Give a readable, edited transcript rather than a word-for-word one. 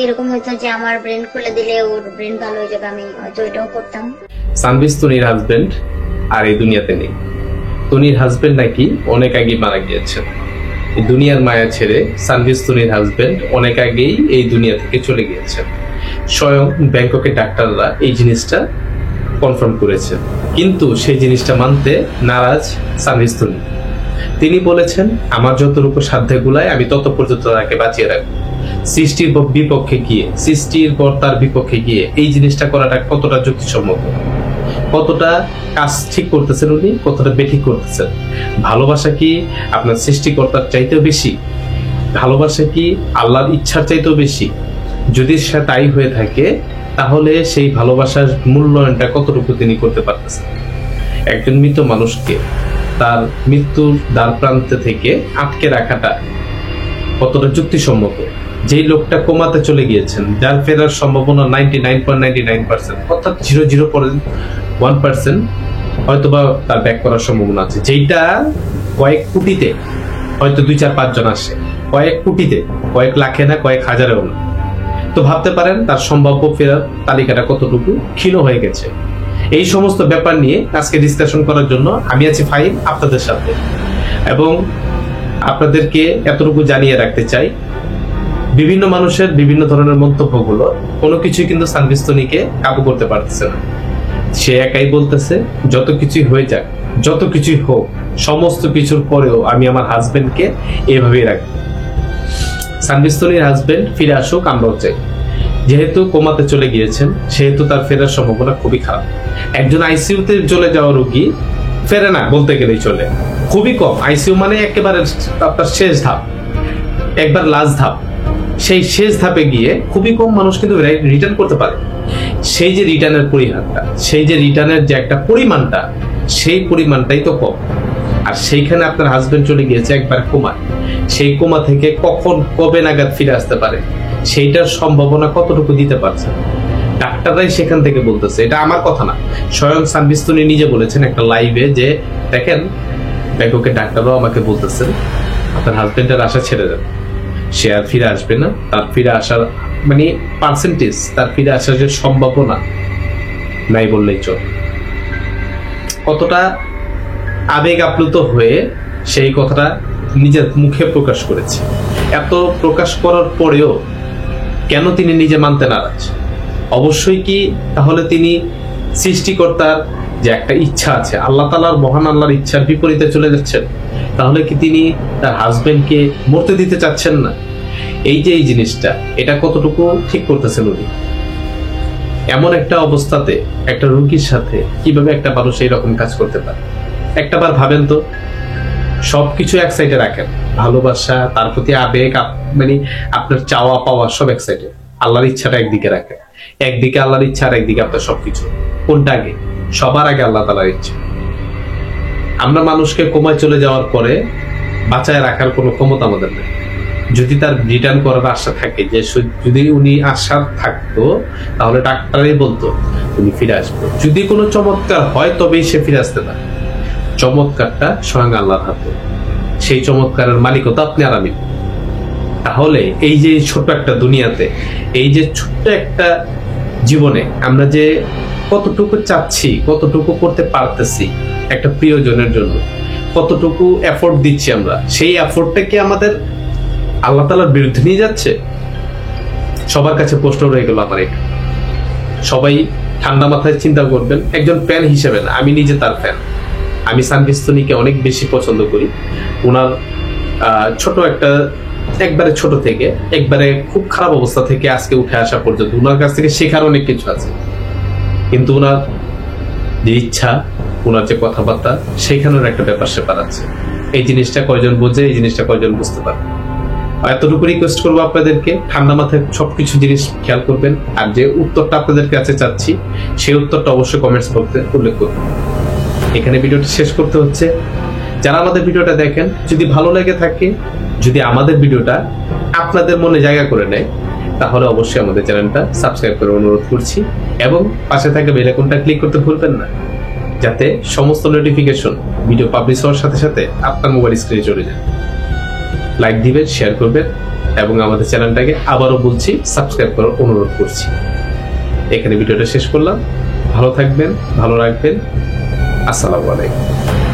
এরকম হতো যে আমার ব্রেন খুলে দিলে ওর ব্রেন ভালো হয়ে যাবে, আমি হয়তো এটাও করতাম। সানভিজ তনির হাজবেন্ড আর এই দুনিয়াতে নেই। তনির হাজবেন্ড নাকি অনেক আগে মারা গিয়েছেন। এই দুনিয়ার মায়া ছেড়ে সানভিজ তনির হাজবেন্ড অনেক আগেই এই দুনিয়া থেকে চলে গিয়েছেন। স্বয়ং ব্যাংককের ডাক্তাররা এই জিনিসটা কনফার্ম করেছে, কিন্তু সেই জিনিসটা মানতে নারাজ সানভিজ তনি। তিনি বলেছেন, আমার যতটুকু সাধ্যে গুলায় আমি তত পর্যন্ত তাকে বাঁচিয়ে রাখবো। সৃষ্টির বিপক্ষে গিয়ে, সৃষ্টির কর্তার বিপক্ষে গিয়ে এই জিনিসটা করাটা কতটা যুক্তিসম্মত, কতটা কাজ ঠিক করতেছেন উনি, কতটা বেঠিক করতেছেন। ভালোবাসা কি আপনার সৃষ্টিকর্তার চাইতেও বেশি? ভালোবাসা কি আল্লাহর ইচ্ছার চাইতেও বেশি? যদি সে তাই হয়ে থাকে, তাহলে সেই ভালোবাসার মূল্যায়নটা কতটুকু তিনি করতে পারতেছেন? একজন মৃত মানুষকে তার মৃত্যুর দ্বার প্রান্তে থেকে আটকে রাখাটা কতটা যুক্তিসম্মত? যেই লোকটা কোমাতে চলে গিয়েছেন, যার ফেরার সম্ভাবনা 99.99%, অর্থাৎ 0.01% হয়তোবা তার ব্যাক করার সম্ভাবনা আছে, যেটা কয়েক কোটিতে হয়তো 2-4-5 জন আসে, কয়েক কোটিতে, কয়েক লাখে না, কয়েক হাজারেও না। তো ভাবতে পারেন তার সম্ভাব্য ফেরার তালিকাটা কতটুকু ক্ষীণ হয়ে গেছে। এই সমস্ত ব্যাপার নিয়ে আজকে ডিসকাশন করার জন্য আমি আছি ফাহিম আপনাদের সাথে, এবং আপনাদেরকে এতটুকু জানিয়ে রাখতে চাই, বিভিন্ন মানুষের বিভিন্ন ধরনের মন্তব্যগুলো কোনো কিছুই কিন্তু সানভিজ তনিকে কাবু করতে পারতেছে না। সে একাই বলতেছে, যত কিছুই হয়ে যাক, যত কিছুই হোক, সমস্ত কিছুর পরেও আমি আমার হাজবেন্ডকে এভাবেই রাখবো। সানভিজ তনির হাজবেন্ড ফিরে আসুক, আমরাও চাই। যেহেতু কোমাতে চলে গিয়েছেন, সেহেতু তার ফেরার সম্ভাবনা খুবই খারাপ। একজন আইসিইউতে চলে যাওয়া রোগী ফেরে না বলতে গেলেই চলে, খুবই কম। আইসিইউ মানে একেবারে আপনার শেষ ধাপ, একবার লাস্ট ধাপ। সেই শেষ ধাপে গিয়ে খুবই কম মানুষ কিন্তু রিটার্ন করতে পারে। সেই যে রিটার্নের পরিহারটা, সেই যে রিটার্নের যে একটা পরিমাণটা, সেই পরিমাণটাই তো কম। আর সেইখানে আপনার হাজবেন্ড চলে গিয়েছে একবার কোমায়, সেই কোমা থেকে কখন কবে নাগাদ ফিরে আসতে পারে, সেইটার সম্ভাবনা কতটুকু দিতে পারছে ডাক্তাররাই সেখান থেকে বলতেছে। এটা আমার কথা না, স্বয়ং সানভিজ তনি নিজে বলেছেন একটা লাইভে যে, দেখেন ব্যাংককের ডাক্তাররাও আমাকে বলতেছেন আপনার হাজবেন্ডের আশা ছেড়ে দেন, সে আর ফিরে আসবে না। তার ফিরে আসার মানে পার্সেন্টেজ, তার ফিরে আসার যে সম্ভাবনা নাই বললেই চল। কতটা আবেগ আপ্লুত হয়ে সেই কথাটা নিজের মুখে প্রকাশ করেছে। এত প্রকাশ করার পরেও কেন তিনি নিজে মানতে নারাজ? অবশ্যই কি তাহলে তিনি সৃষ্টিকর্তার যে একটা ইচ্ছা আছে, আল্লাহ তাআলার, মহান আল্লাহর ইচ্ছার বিপরীতে চলে যাচ্ছেন? তাহলে কি তিনি তার হাজবেন্ডকে মরতে দিতে চাচ্ছেন না? এই যে এই জিনিসটা, এটা কতটুকু ঠিক করতেছেন উনি? এমন একটা অবস্থাতে একটা রোগীর সাথে কিভাবে একটা মানুষ এইরকম কাজ করতে পারে? একটাবার ভাবেন তো। সবকিছু এক সাইডে রাখেন, ভালোবাসা, তার প্রতি আবেগ, মানে আপনার চাওয়া পাওয়া সব এক সাইডে, আল্লাহর ইচ্ছাটা একদিকে রাখেন। একদিকে আল্লাহর ইচ্ছা আর একদিকে আপনার সবকিছু। কোনটা আগে? সবার আগে আল্লাহ তাআলার ইচ্ছা। আমরা মানুষকে কোমায় চলে যাওয়ার পরে বাঁচায় রাখার কোনো ক্ষমতা আমাদের নেই। যদি তার রিটার্ন করার আশা থাকে, যে যদি উনি আশা থাকতো, তাহলে ডাক্তারই বলতো উনি ফিরে আসবে। যদি কোনো চমৎকার হয় তবেই সে ফিরে আসতে পারে। চমৎকারটা স্বয়ং আল্লাহর হাতে, সেই চমৎকারের মালিকও তো আপনি আর আমি। তাহলে এই যে ছোট্ট একটা দুনিয়াতে, এই যে ছোট্ট একটা জীবনে আমরা যে কতটুকু চাচ্ছি, কতটুকু করতে পারতেছি একটা প্রিয়জনের জন্য, কতটুকু এফোর্ট দিচ্ছি আমরা, সেই এফোর্টটা কি আমাদের আল্লাহ তাআলার বিরুদ্ধে নিয়ে যাচ্ছে? সবার কাছে প্রশ্ন রয়ে গেল আমার এটা। সবাই ঠান্ডা মাথায় চিন্তা করবেন, একজন ফ্যান হিসেবে না, আমি নিজে তার ফ্যান। আমি সানভিজ তনিকে অনেক বেশি পছন্দ করি। ওনার ছোট একটা, একবারে ছোট থেকে একবারে খুব খারাপ অবস্থা থেকে আজকে উঠে আসা পর্যন্ত ওনার কাছ থেকে শেখার অনেক কিছু আছে। কিন্তু ওনার যে ইচ্ছা, ওনার যে কথাবার্তা, সেখানের একটা ব্যাপার স্যাপার আছে। এই জিনিসটা কয়জন বোঝে, এই জিনিসটা কয়জন বুঝতে পারে? এতটুকু রিকোয়েস্ট করবো আপনাদেরকে, ঠান্ডা মাথায় সবকিছু জিনিস খেয়াল করবেন। আর যে উত্তরটা আপনাদের কাছে চাচ্ছি, সেই উত্তরটা অবশ্যই কমেন্টস বক্সে উল্লেখ করবেন। এখানে ভিডিওটা শেষ করতে হচ্ছে। যারা আমাদের ভিডিওটা দেখেন, যদি ভালো লেগে থাকে, যদি আমাদের ভিডিওটা আপনাদের মনে জায়গা করে নেয়, তাহলে অবশ্যই আমাদের চ্যানেলটা সাবস্ক্রাইব করে অনুরোধ করছি, এবং পাশে থাকা বেল আইকনটা ক্লিক করতে ভুলবেন না, যাতে সমস্ত নোটিফিকেশন ভিডিও পাবলিশ হওয়ার সাথে সাথে আপনার মোবাইল স্ক্রিনে চলে যায়। লাইক দিবেন, শেয়ার করবেন, এবং আমাদের চ্যানেলটাকে আবারও বলছি সাবস্ক্রাইব করার অনুরোধ করছি। এখানে ভিডিওটা শেষ করলাম। ভালো থাকবেন, ভালো রাখবেন। আসসালামু আলাইকুম।